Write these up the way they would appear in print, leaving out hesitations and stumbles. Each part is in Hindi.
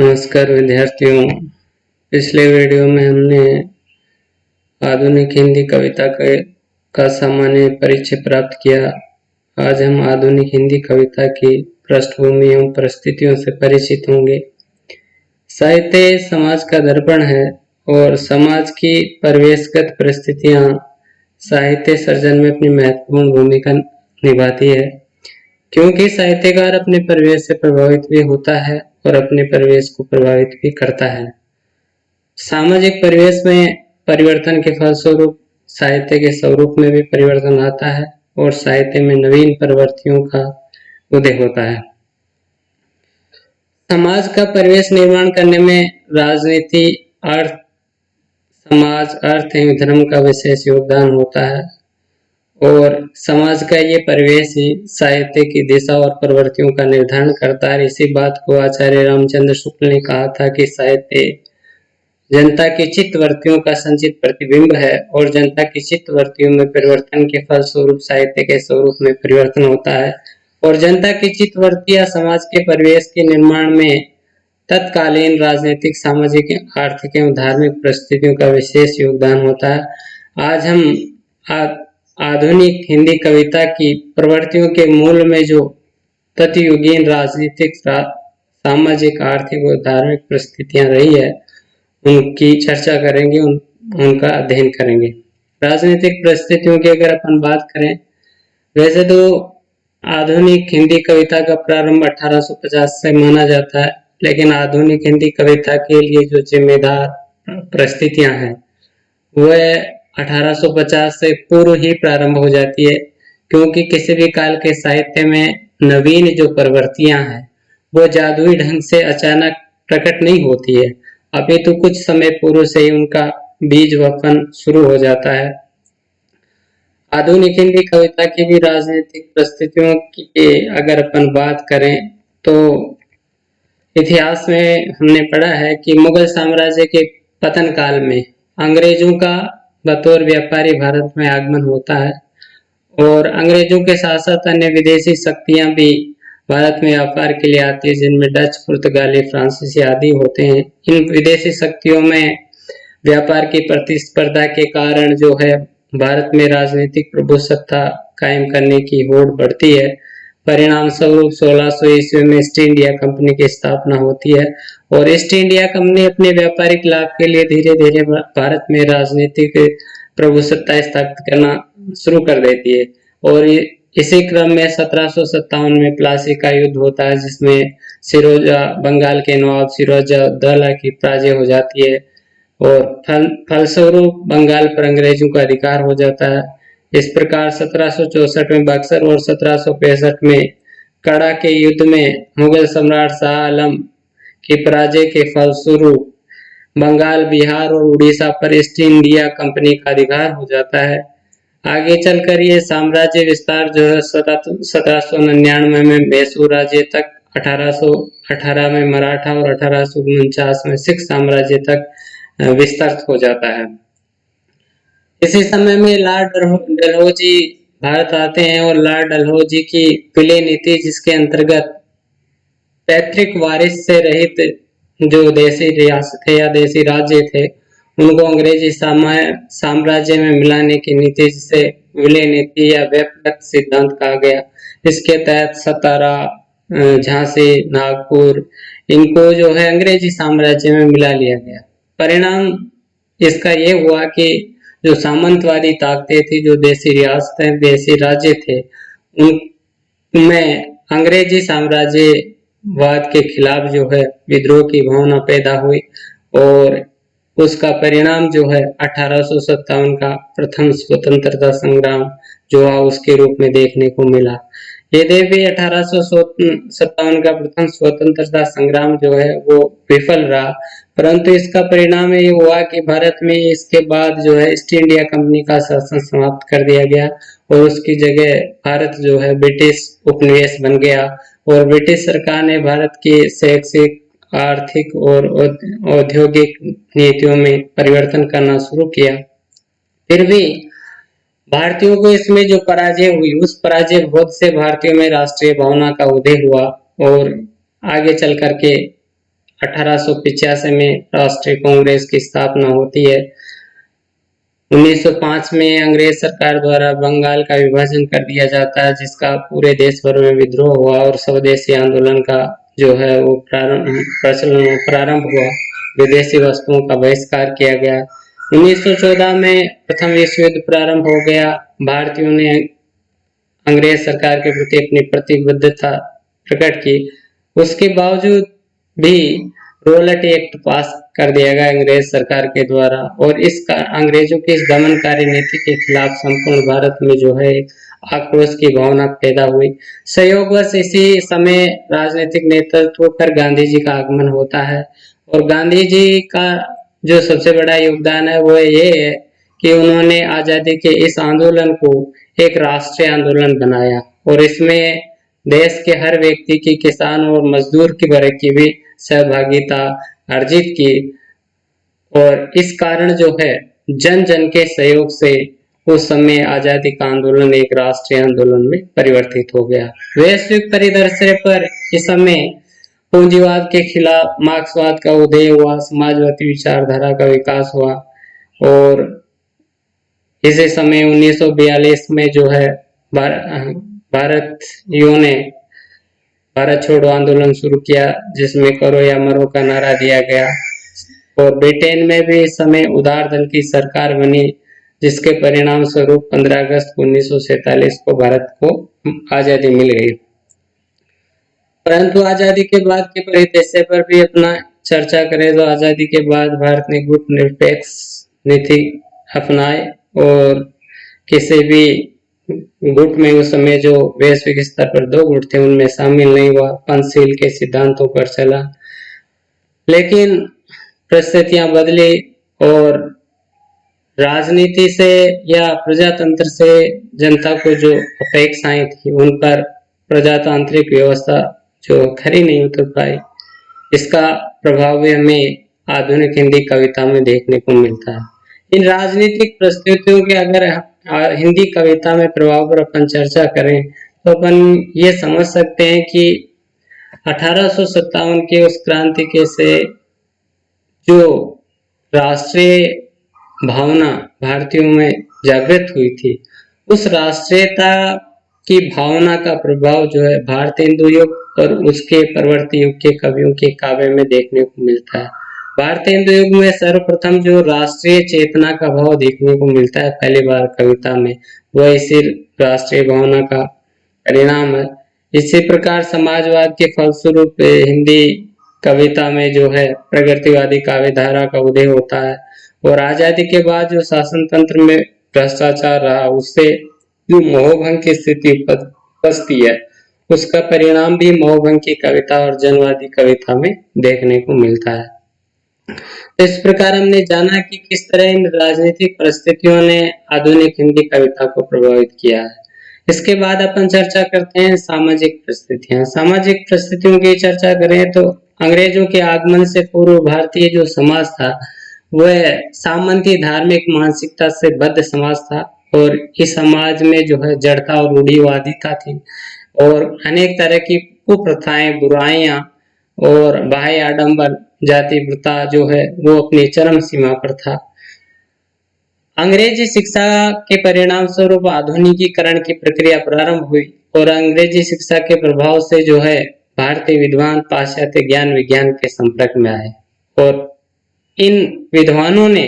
नमस्कार विद्यार्थियों। पिछले वीडियो में हमने आधुनिक हिंदी कविता का सामान्य परिचय प्राप्त किया। आज हम आधुनिक हिंदी कविता की पृष्ठभूमि एवं परिस्थितियों से परिचित होंगे। साहित्य समाज का दर्पण है और समाज की परिवेशगत परिस्थितियां साहित्य सर्जन में अपनी महत्वपूर्ण भूमिका निभाती है, क्योंकि साहित्यकार अपने परिवेश से प्रभावित भी होता है और अपने परिवेश को प्रभावित भी करता है। सामाजिक परिवेश में परिवर्तन के फलस्वरूप साहित्य के स्वरूप में भी परिवर्तन आता है और साहित्य में नवीन प्रवृत्तियों का उदय होता है। समाज का परिवेश निर्माण करने में राजनीति, अर्थ, समाज, अर्थ एवं धर्म का विशेष योगदान होता है और समाज का ये परिवेश ही साहित्य की दिशा और प्रवृत्तियों का निर्धारण करता है। इसी बात को आचार्य रामचंद्र शुक्ल ने कहा था कि साहित्य जनता की चित्तवृत्तियों का संचित प्रतिबिंब है और जनता की चित्तवृत्तियों में परिवर्तन के फलस्वरूप साहित्य के स्वरूप में परिवर्तन होता है और जनता की चित्तवृत्तियां समाज के परिवेश के निर्माण में तत्कालीन राजनीतिक, सामाजिक, आर्थिक एवं धार्मिक परिस्थितियों का विशेष योगदान होता है। आज हम आधुनिक हिंदी कविता की प्रवृत्तियों के मूल में जो तत्युगीन राजनीतिक, सामाजिक, आर्थिक और धार्मिक परिस्थितियां रही है उनकी चर्चा करेंगे, उनका अध्ययन करेंगे। राजनीतिक परिस्थितियों की अगर अपन बात करें, वैसे तो आधुनिक हिंदी कविता का प्रारंभ 1850 से माना जाता है, लेकिन आधुनिक हिंदी कविता के लिए जो जिम्मेदार परिस्थितियां हैं वह 1850 से पूर्व ही प्रारंभ हो जाती है, क्योंकि किसी भी काल के साहित्य में नवीन जो प्रवृत्तियां हैं वो जादुई ढंग से अचानक प्रकट नहीं होती है, अभी तो कुछ समय पूर्व से ही उनका बीज वपन शुरू हो जाता है। आधुनिक हिंदी कविता की भी राजनीतिक परिस्थितियों की अगर अपन बात करें तो इतिहास में हमने पढ़ा है कि मुगल साम्राज्य के पतन काल में अंग्रेजों का बतौर व्यापारी भारत में आगमन होता है और अंग्रेजों के साथ साथ अन्य विदेशी शक्तियां भी भारत में व्यापार के लिए आती है, जिनमें डच, पुर्तगाली, फ्रांसीसी आदि होते हैं। इन विदेशी शक्तियों में व्यापार की प्रतिस्पर्धा के कारण जो है भारत में राजनीतिक प्रभुसत्ता कायम करने की होड़ बढ़ती है। परिणाम स्वरूप 1600 ईस्वी में ईस्ट इंडिया कंपनी की स्थापना होती है और ईस्ट इंडिया कंपनी अपने व्यापारिक लाभ के लिए धीरे धीरे भारत में राजनीतिक प्रभुसत्ता स्थापित करना शुरू कर देती है और इसी क्रम में 1757 में प्लासी का युद्ध होता है, जिसमें बंगाल के नवाब सिराजुद्दौला की पराजय हो जाती है और फलस्वरूप बंगाल पर अंग्रेजों का अधिकार हो जाता है। इस प्रकार 1764 में बक्सर और 1765 में कड़ा के युद्ध में मुगल सम्राट शाह आलम की पराजय के फलस्वरूप बंगाल, बिहार और उड़ीसा पर ईस्ट इंडिया कंपनी का अधिकार हो जाता है। आगे चलकर ये साम्राज्य विस्तार जो है 1799 में मैसूर राज्य तक, 1818 में मराठा और 1849 में सिख साम्राज्य तक विस्तृत हो जाता है। इसी समय में लॉर्ड डलहौजी भारत आते हैं और लॉर्ड डलहौजी की विलय नीति, जिसके अंतर्गत पैतृक वारिस से रहित जो देसी रियासतें या देसी राज्य थे उनको अंग्रेजी साम्राज्य में मिलाने की नीति, जिसे विलय नीति या व्यापक सिद्धांत कहा गया। इसके तहत सतारा, झांसी, नागपुर इनको जो है अंग्रेजी साम्राज्य में मिला लिया गया। परिणाम इसका ये हुआ कि जो सामंतवादी ताकतें थी, जो देसी रियासतें, देसी राज्य थे, उनमें अंग्रेजी साम्राज्यवाद के खिलाफ जो है विद्रोह की भावना पैदा हुई और उसका परिणाम जो है 1857 का प्रथम स्वतंत्रता संग्राम जो है उसके रूप में देखने को मिला। यद्यपि 1857 का प्रथम स्वतंत्रता संग्राम जो है वो विफल रहा, परंतु इसका परिणाम ये हुआ कि भारत में इसके बाद जो है ईस्ट इंडिया कंपनी का शासन समाप्त कर दिया गया और उसकी जगह भारत जो है ब्रिटिश उपनिवेश बन गया और ब्रिटिश सरकार ने भारत की शैक्षिक, आर्थिक और औद्योगिक नीतियों में परिवर्तन करना शुरू किया। फिर भी भारतीयों को इसमें जो पराजय हुई, उस पराजय बहुत से भारतीयों में राष्ट्रीय भावना का उदय हुआ और आगे चल करके 1885 में राष्ट्रीय कांग्रेस की स्थापना होती है। 1905 में अंग्रेज सरकार द्वारा बंगाल का विभाजन कर दिया जाता है, जिसका पूरे देश भर में विद्रोह हुआ और स्वदेशी आंदोलन का जो है वो प्रारंभ हुआ। विदेशी वस्तुओं का बहिष्कार किया गया। 1914 में प्रथम विश्व युद्ध प्रारंभ हो गया। भारतीयों ने अंग्रेज सरकार के प्रति अपनी प्रतिबद्धता प्रकट की। उसके बावजूद भी रोलट एक्ट पास कर दिया गया अंग्रेज सरकार के द्वारा, और इसका अंग्रेजों की इस दमनकारी नीति के खिलाफ संपूर्ण भारत में जो है आक्रोश की भावना पैदा हुई। संयोगवश इसी समय राजनीतिक नेतृत्व पर गांधी जी का आगमन होता है, और गांधी जी का जो सबसे बड़ा योगदान है वो ये है कि उन्होंने आजादी के इस आंदोलन को एक राष्ट्रीय आंदोलन बनाया, और इसमें देश के हर व्यक्ति की, किसान और मजदूर की वर्ग की भी सहभागिता अर्जित की, और इस कारण जो है जन जन के सहयोग से उस समय आजादी का आंदोलन एक राष्ट्रीय आंदोलन में परिवर्तित हो गया। वैश्विक परिदृश्य पर इस समय पूंजीवाद के खिलाफ मार्क्सवाद का उदय हुआ, समाजवादी विचारधारा का विकास हुआ, और इसी समय 1942 में जो है भारतीयों ने भारत छोड़ो आंदोलन शुरू किया, जिसमें करो या मरो का नारा दिया गया, और ब्रिटेन में भी इस समय उदार दल की सरकार बनी, जिसके परिणाम स्वरूप 15 अगस्त 1947 को भारत को आजादी मिल गई। परंतु आजादी के बाद के परिदृश्य पर भी अपना चर्चा करें तो आजादी के बाद भारत ने गुटनिरपेक्ष नीति अपनाए, और किसी भी गुट में उस समय जो वैश्विक स्तर पर 2 गुट थे उनमें शामिल नहीं हुआ, पंचशील के सिद्धांतों पर चला। लेकिन परिस्थितियां बदली, और राजनीति से या प्रजातंत्र से जनता को जो अपेक्षाएं थी उन पर प्रजातांत्रिक व्यवस्था जो खरी नहीं उतर पाई। इसका प्रभाव भी हमें आधुनिक हिंदी कविता में देखने को मिलता है। इन राजनीतिक परिस्थितियों के अगर हिंदी कविता में प्रभाव पर अपन चर्चा करें तो अपन ये समझ सकते हैं कि 1857 के उस क्रांति के से जो राष्ट्रीय भावना भारतीयों में जागृत हुई थी, उस राष्ट्रीयता की भावना का प्रभाव जो है भारतीय हिंदू युग और उसके परवर्ती युग के कवियों के काव्य में देखने को मिलता है। भारतीय हिंदू युग में सर्वप्रथम जो राष्ट्रीय चेतना का भाव देखने को मिलता है पहली बार कविता में, वह इसी राष्ट्रीय भावना का परिणाम है। इसी प्रकार समाजवाद के फलस्वरूप हिंदी कविता में जो है प्रगतिवादी काव्य धारा का उदय होता है, और आजादी के बाद जो शासन तंत्र में भ्रष्टाचार रहा उससे जो मोहभंग की स्थिति उपजती है उसका परिणाम भी मोहभंग की कविता और जनवादी कविता में देखने को मिलता है। इस प्रकार हमने जाना कि किस तरह इन राजनीतिक परिस्थितियों ने आधुनिक हिंदी कविता को प्रभावित किया है। इसके बाद अपन चर्चा करते हैं सामाजिक परिस्थितियां। सामाजिक परिस्थितियों की चर्चा करें तो अंग्रेजों के आगमन से पूर्व भारतीय जो समाज था वह सामंती धार्मिक मानसिकता से बद्ध समाज था, और इस समाज में जो है जड़ता और रूढ़िवादिता थी, और अनेक तरह की कुप्रथाएं, बुराइयां और बाह्य आडंबर, जाति प्रथा जो है वो अपनी चरम सीमा पर था। अंग्रेजी शिक्षा के परिणाम स्वरूप आधुनिकीकरण की प्रक्रिया प्रारंभ हुई, और अंग्रेजी शिक्षा के प्रभाव से जो है भारतीय विद्वान पाश्चात्य ज्ञान विज्ञान के संपर्क में आए, और इन विद्वानों ने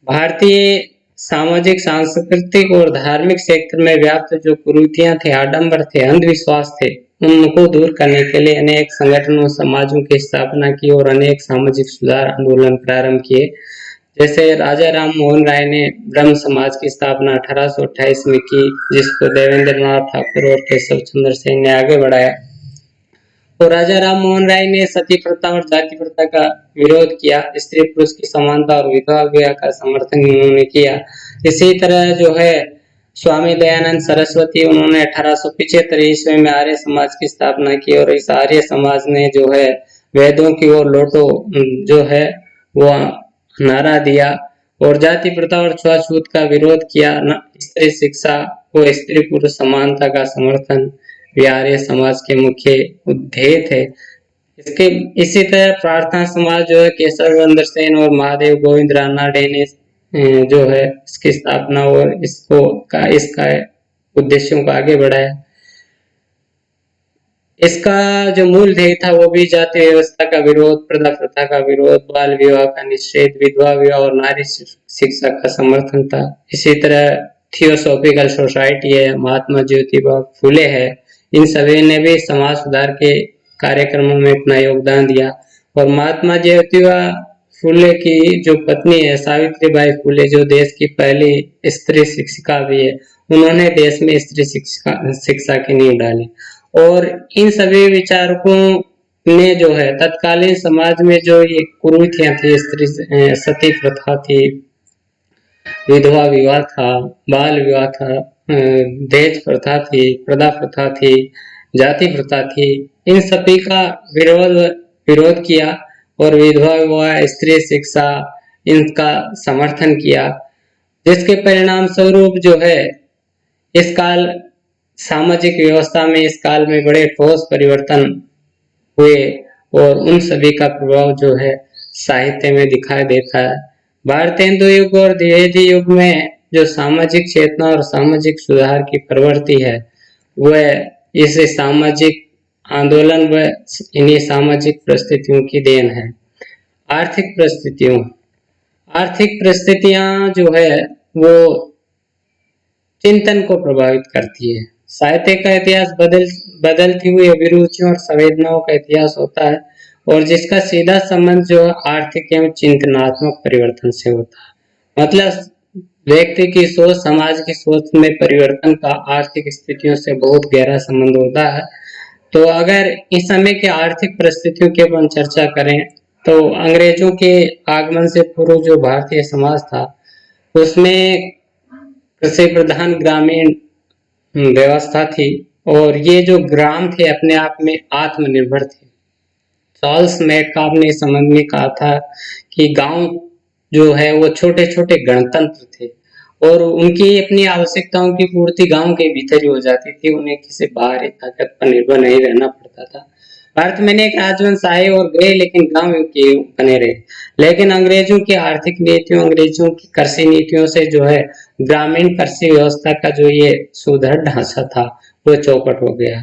भारतीय सामाजिक, सांस्कृतिक और धार्मिक क्षेत्र में व्याप्त जो कुरीतियां थे, आडंबर थे, अंधविश्वास थे, उनको दूर करने के लिए अनेक संगठनों, समाजों की स्थापना की और अनेक सामाजिक सुधार आंदोलन प्रारंभ किए। जैसे राजा राम मोहन राय ने ब्रह्म समाज की स्थापना 1828 में की, जिसको देवेंद्र नाथ ठाकुर और केशव चंद्र सेन ने आगे बढ़ाया। तो राजा राम मोहन राय ने सती प्रथा और जाति प्रथा का विरोध किया, स्त्री पुरुष की समानता और विधवा विवाह का समर्थन उन्होंने किया। इसी तरह जो है स्वामी दयानंद सरस्वती, उन्होंने 1875 ईस्वी में आर्य समाज की स्थापना की, और इस आर्य समाज ने जो है वेदों की ओर लौटो जो है वो नारा दिया, और जाति प्रथा और छुआछूत का विरोध किया। स्त्री शिक्षा व स्त्री पुरुष समानता का समर्थन आर्य समाज के मुख्य उद्देश्य थे। इसके इसी तरह प्रार्थना समाज जो है केशव चंद्र सेन और महादेव गोविंद रानडे ने जो है इसकी स्थापना और इसका उद्देश्यों को आगे बढ़ाया। इसका जो मूल ध्येय था वो भी जाति व्यवस्था का विरोध, प्रथा प्रथा का विरोध, बाल विवाह का निषेध, विधवा विवाह और नारी शिक्षा का समर्थन था। इसी तरह थियोसॉफिकल सोसाइटी है, महात्मा ज्योतिबा फुले है, इन सभी ने भी समाज सुधार के कार्यक्रमों में अपना योगदान दिया। और महात्मा ज्योतिबा फुले की जो पत्नी है सावित्रीबाई फुले, जो देश की पहली स्त्री शिक्षिका भी है, उन्होंने देश में स्त्री शिक्षा की नींव डाली। और इन सभी विचारकों ने जो है तत्कालीन समाज में जो ये कुरीतियां थी, स्त्री सती प्रथा थी, विधवा विवाह था, बाल विवाह था, दहेज प्रथा थी, प्रदा प्रथा थी, जाति प्रथा थी, इन सभी का विरोध किया और विधवा विवाह, स्त्री शिक्षा, इनका समर्थन किया, जिसके परिणाम स्वरूप जो है इस काल सामाजिक व्यवस्था में इस काल में बड़े ठोस परिवर्तन हुए और उन सभी का प्रभाव जो है साहित्य में दिखाई देता है। भारतीय हिंदू युग और द्विवेदी युग में जो सामाजिक चेतना और सामाजिक सुधार की प्रवृत्ति है वह इस सामाजिक आंदोलन व इन्हीं सामाजिक परिस्थितियों की देन है। आर्थिक परिस्थितियां जो है वो चिंतन को प्रभावित करती है। साहित्य का इतिहास बदलती हुई अभिरुचियों और संवेदनाओं का इतिहास होता है और जिसका सीधा संबंध जो आर्थिक एवं चिंतनात्मक परिवर्तन से होता है। मतलब व्यक्ति की सोच समाज की सोच में परिवर्तन का आर्थिक स्थितियों से बहुत गहरा संबंध होता है। तो अगर इस समय की आर्थिक परिस्थितियों के ऊपर चर्चा करें तो अंग्रेजों के आगमन से पूर्व जो भारतीय समाज था उसमें कृषि प्रधान ग्रामीण व्यवस्था थी और ये जो ग्राम थे अपने आप में आत्मनिर्भर थे। चार्ल्स मैककाब ने इस संबंध में कहा था कि गांव जो है वो छोटे छोटे गणतंत्र थे और उनकी अपनी आवश्यकताओं की पूर्ति गांव के भीतर ही हो जाती थी, उन्हें किसी बाहरी ताकत पर निर्भर नहीं रहना पड़ता था। भारत में एक राजवंश आए और गए लेकिन गांव के बने रहे। लेकिन अंग्रेजों की आर्थिक नीतियों, अंग्रेजों की कृषि नीतियों से जो है ग्रामीण कृषि व्यवस्था का जो ये सुदृढ़ ढांचा था वो चौपट हो गया।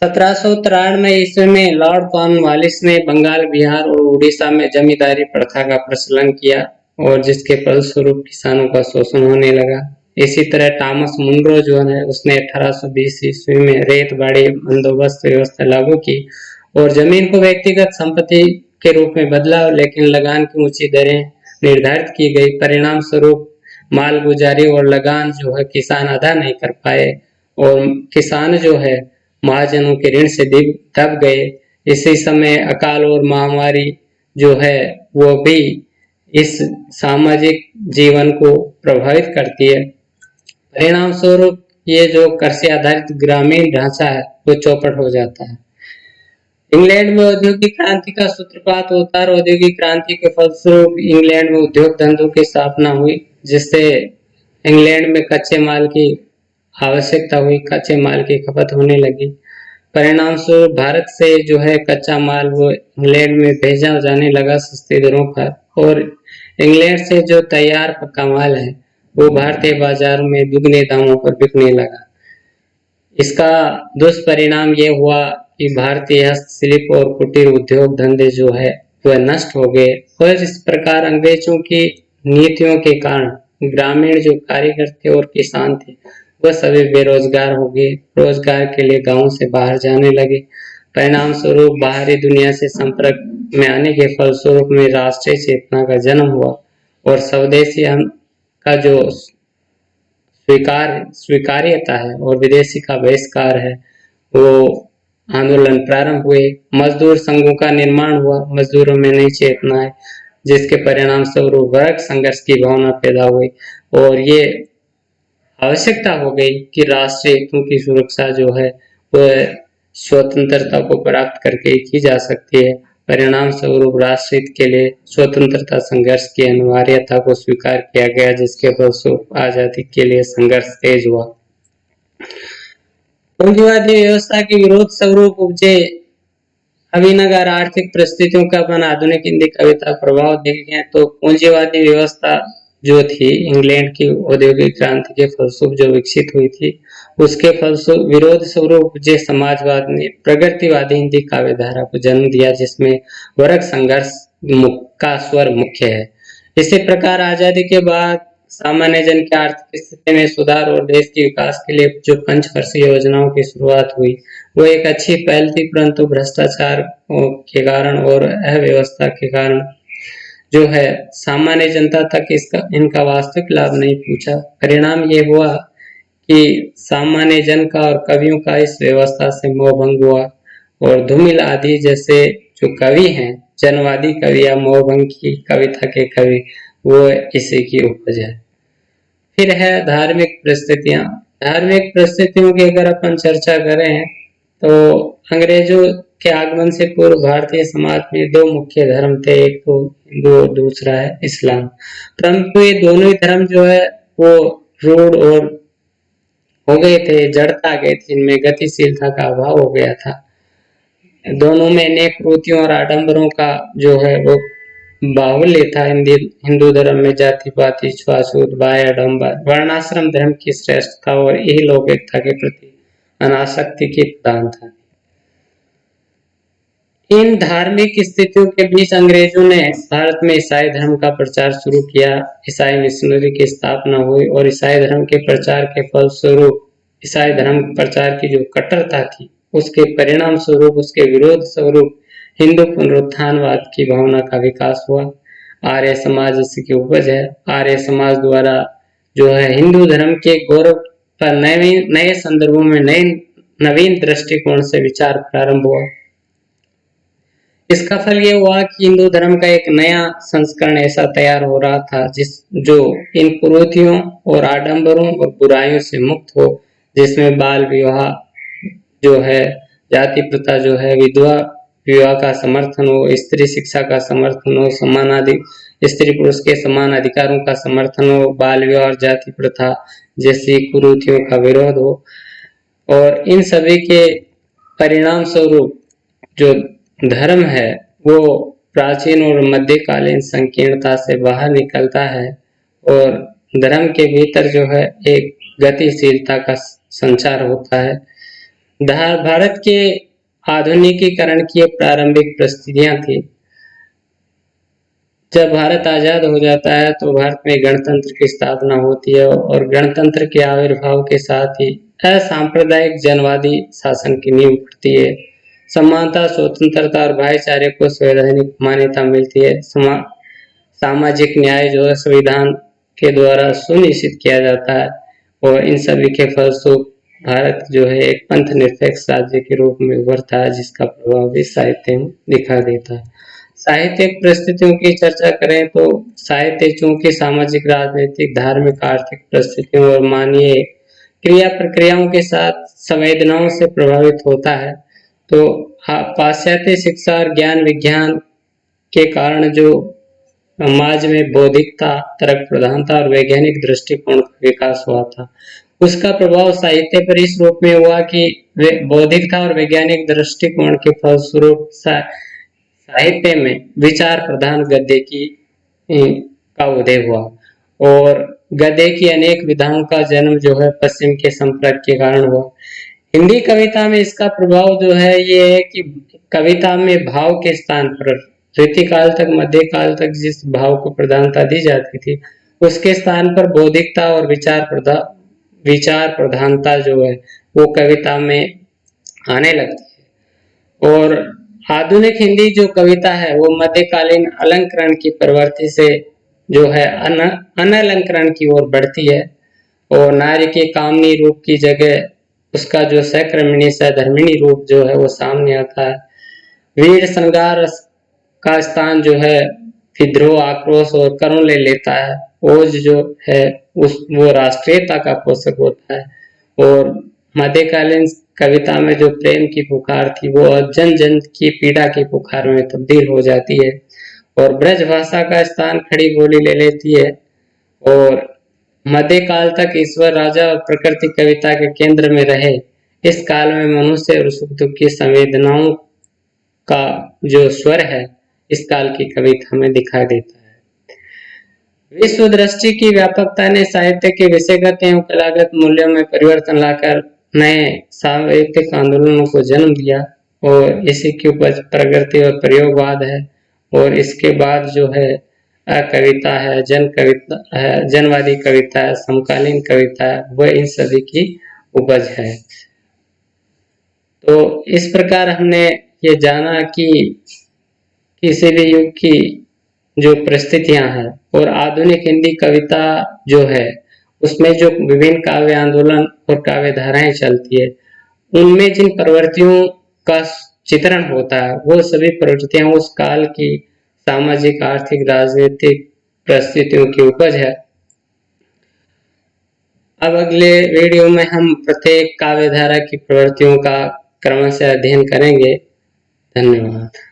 1793 ईस्वी में लॉर्ड कॉर्नवालिस ने बंगाल, बिहार और उड़ीसा में जमींदारी प्रथा का प्रचलन किया और जिसके फलस्वरूप किसानों का शोषण होने लगा। इसी तरह टॉमस मुनरो जो है उसने 1820 ईस्वी में रेतबाड़ी बंदोबस्त व्यवस्था लागू की और जमीन को व्यक्तिगत संपत्ति के रूप में बदला, लेकिन लगान की ऊंची दरें निर्धारित की गई। परिणाम स्वरूप मालगुजारी और लगान जो है किसान अदा नहीं कर पाए और किसान जो है महाजनों के ऋण से दब गए। इसी समय अकाल और महामारी जो है वो भी इस सामाजिक जीवन को प्रभावित करती है। परिणाम स्वरूप ये जो कृषि आधारित ग्रामीण ढांचा है वो चौपट हो जाता है। इंग्लैंड में औद्योगिक क्रांति का सूत्रपात होता है। औद्योगिक क्रांति के फलस्वरूप इंग्लैंड में उद्योग धंधों की स्थापना हुई, जिससे इंग्लैंड में कच्चे माल की आवश्यकता हुई, कच्चे माल की खपत होने लगी। परिणाम स्वरूप भारत से जो है कच्चा माल वो इंग्लैंड में भेजा जाने लगा सस्ती दरों पर और इंग्लैंड से जो तैयार पक्का माल है वो भारतीय बाजार में दुगने दामों पर बिकने लगा। इसका दुष्परिणाम ये हुआ कि भारतीय हस्तशिल्प और कुटीर उद्योग धंधे जो है वह नष्ट हो गए और इस प्रकार अंग्रेजों की नीतियों के कारण ग्रामीण जो कारीगर थे और किसान थे वह सभी बेरोजगार हो गए, रोजगार के लिए गांव से बाहर जाने लगे। परिणाम स्वरूप बाहरी दुनिया से संपर्क में आने के फलस्वरूप में राष्ट्रीय चेतना का जन्म हुआ और स्वदेशी का जो स्वीकार्यता है और विदेशी का बहिष्कार है वो आंदोलन प्रारंभ हुए। मजदूर संघों का निर्माण हुआ, मजदूरों में नई चेतना है जिसके परिणाम स्वरूप वर्ग संघर्ष की भावना पैदा हुई और ये आवश्यकता हो गई कि राष्ट्रीय हितों की सुरक्षा जो है वह स्वतंत्रता को प्राप्त करके की जा सकती है। परिणाम स्वरूप राष्ट्र हित के लिए स्वतंत्रता संघर्ष की अनिवार्यता को स्वीकार किया गया, जिसके फलस्वरूप आजादी के लिए संघर्ष तेज हुआ। पूंजीवादी व्यवस्था के विरोध स्वरूप उपजे अब इन अगर आर्थिक परिस्थितियों का अपन आधुनिक हिंदी कविता प्रभाव देखें तो पूंजीवादी व्यवस्था जो थी इंग्लैंड की औद्योगिक क्रांति के फलस्वरूप जो विकसित हुई थी, उसके फलस्वरूप विरोध स्वरूप जो समाजवाद ने प्रगतिवादी हिंदी काव्य धारा को जन्म दिया, जिसमें वर्ग संघर्ष का स्वर मुख्य है। इसी प्रकार आजादी के बाद सामान्य जन की आर्थिक स्थिति में सुधार और देश के विकास के लिए जो पंचवर्षीय योजनाओं की शुरुआत हुई, वो एक अच्छी पहल थी, परंतु भ्रष्टाचार के कारण और अव्यवस्था के कारण जो है सामान्य जनता तक इनका वास्तविक लाभ नहीं पहुंचा। परिणाम ये हुआ कि सामान्य जन का और कवियों का इस व्यवस्था से मोहभंग हुआ और धूमिल आदि जैसे जो कवि हैं, जनवादी कवि या मोहभंग की कविता के कवि, वो इसी की उपज है। फिर है धार्मिक परिस्थितियां। धार्मिक परिस्थितियों की अगर अपन चर्चा करें तो अंग्रेजों के आगमन से पूर्व भारतीय समाज में दो मुख्य धर्म थे, एक तो हिंदू और दूसरा है इस्लाम। परंतु ये दोनों ही धर्म जो है वो रूढ़ और हो गए थे, जड़ता गए थे, इनमें गतिशीलता का अभाव हो गया था। दोनों में अनेक कृतियों और आडंबरों का जो है वो बाहुल्य था। हिंदू धर्म में जाति पाति छुआछूत बाह्य आडंबर वर्णाश्रम धर्म की श्रेष्ठता और यही लौकिकता के प्रति अनासक्ति की प्रधानता थी। इन धार्मिक स्थितियों के बीच अंग्रेजों ने भारत में ईसाई धर्म का प्रचार शुरू किया। ईसाई मिशनरी की स्थापना हुई और ईसाई धर्म के प्रचार के फलस्वरूप ईसाई धर्म प्रचार की जो कट्टरता थी, उसके परिणाम स्वरूप, उसके विरोध स्वरूप हिंदू पुनरुत्थानवाद की भावना का विकास हुआ। आर्य समाज इसकी उपज है। आर्य समाज द्वारा जो है हिंदू धर्म के गौरव पर नए संदर्भों में नवीन दृष्टिकोण से विचार प्रारंभ हुआ। इसका फल ये हुआ कि हिंदू धर्म का एक नया संस्करण ऐसा तैयार हो रहा था जो इन कुरीतियों और आडंबरों और बुराइयों से मुक्त हो, जिसमें बाल विवाह जो है, जाति प्रथा जो है, विधवा विवाह का समर्थन हो, स्त्री शिक्षा का समर्थन हो, स्त्री पुरुष के समान अधिकारों का समर्थन हो, बाल विवाह और जाति प्रथा जैसी कुरीतियों का विरोध हो। और इन सभी के परिणाम स्वरूप जो धर्म है वो प्राचीन और मध्यकालीन संकीर्णता से बाहर निकलता है और धर्म के भीतर जो है एक गतिशीलता का संचार होता है। भारत के आधुनिकीकरण की प्रारंभिक परिस्थितियां थी। जब भारत आजाद हो जाता है तो भारत में गणतंत्र की स्थापना होती है और गणतंत्र के आविर्भाव के साथ ही असांप्रदायिक जनवादी शासन की नींव पड़ती है। समानता, स्वतंत्रता और भाईचारे को संवैधानिक मान्यता मिलती है। सामाजिक न्याय जो है संविधान के द्वारा सुनिश्चित किया जाता है और इन सभी के फलस्वरूप भारत जो है एक पंथ निरपेक्ष राज्य के रूप में उभरता है, जिसका प्रभाव भी साहित्य में दिखा देता है। साहित्यिक परिस्थितियों की चर्चा करें तो साहित्य चूंकि सामाजिक, राजनीतिक, धार्मिक, आर्थिक परिस्थितियों और मानवीय क्रिया प्रक्रियाओं के साथ संवेदनाओं से प्रभावित होता है, तो पाश्चात्य शिक्षा और ज्ञान विज्ञान के कारण जो समाज में बौद्धिकता, तर्क प्रधानता और वैज्ञानिक दृष्टिकोण का विकास हुआ था, उसका प्रभाव साहित्य पर इस रूप में हुआ कि बौद्धिकता और वैज्ञानिक दृष्टिकोण के फलस्वरूप साहित्य में विचार प्रधान गद्य की का उदय हुआ और गद्य की अनेक विधाओं का जन्म जो है पश्चिम के संपर्क के कारण हुआ। हिंदी कविता में इसका प्रभाव जो है ये है कि कविता में भाव के स्थान पर रीतिकाल तक, मध्यकाल तक जिस भाव को प्रधानता दी जाती थी, उसके स्थान पर बौद्धिकता और विचार प्रधानता जो है वो कविता में आने लगती है। और आधुनिक हिंदी जो कविता है वो मध्यकालीन अलंकरण की प्रवृत्ति से जो है अनलंकरण की ओर बढ़ती है और नारी के कामनी रूप की जगह उसका जो सक्रमणी सधर्मिणी रूप जो है वो सामने आता है। वीर श्रृंगार का स्थान जो है विद्रोह, आक्रोश और करुण ले लेता है। ओज जो है वो राष्ट्रीयता का पोषक होता है और मध्यकालीन कविता में जो प्रेम की पुकार थी वो जन जन की पीड़ा की पुकार में तब्दील हो जाती है और ब्रज भाषा का स्थान खड़ी बोली ले लेती है। और मध्यकाल तक ईश्वर, राजा और प्रकृति कविता के केंद्र में रहे। इस काल में मनुष्य और सुख दुख की संवेदनाओं का जो स्वर है इस काल की कविता में दिखाई देता है। विश्व दृष्टि की व्यापकता ने साहित्य के विषयगत एवं कलागत मूल्यों में परिवर्तन लाकर नए साहित्यिक आंदोलनों को जन्म दिया और इसी की उपज प्रगति और प्रयोगवाद है। और इसके बाद जो है कविता है, जन कविता है, जनवादी कविता है, समकालीन कविता है, वह इन सभी की उपज है। तो इस प्रकार हमने ये जाना कि किसी भी युग की जो परिस्थितियां हैं और आधुनिक हिंदी कविता जो है उसमें जो विभिन्न काव्य आंदोलन और काव्य धाराएं चलती है उनमें जिन प्रवृत्तियों का चित्रण होता है वो सभी प्रवृत्तियां उस काल की सामाजिक, आर्थिक, राजनीतिक परिस्थितियों की उपज है। अब अगले वीडियो में हम प्रत्येक काव्य धारा की प्रवृत्तियों का क्रमशः अध्ययन करेंगे। धन्यवाद।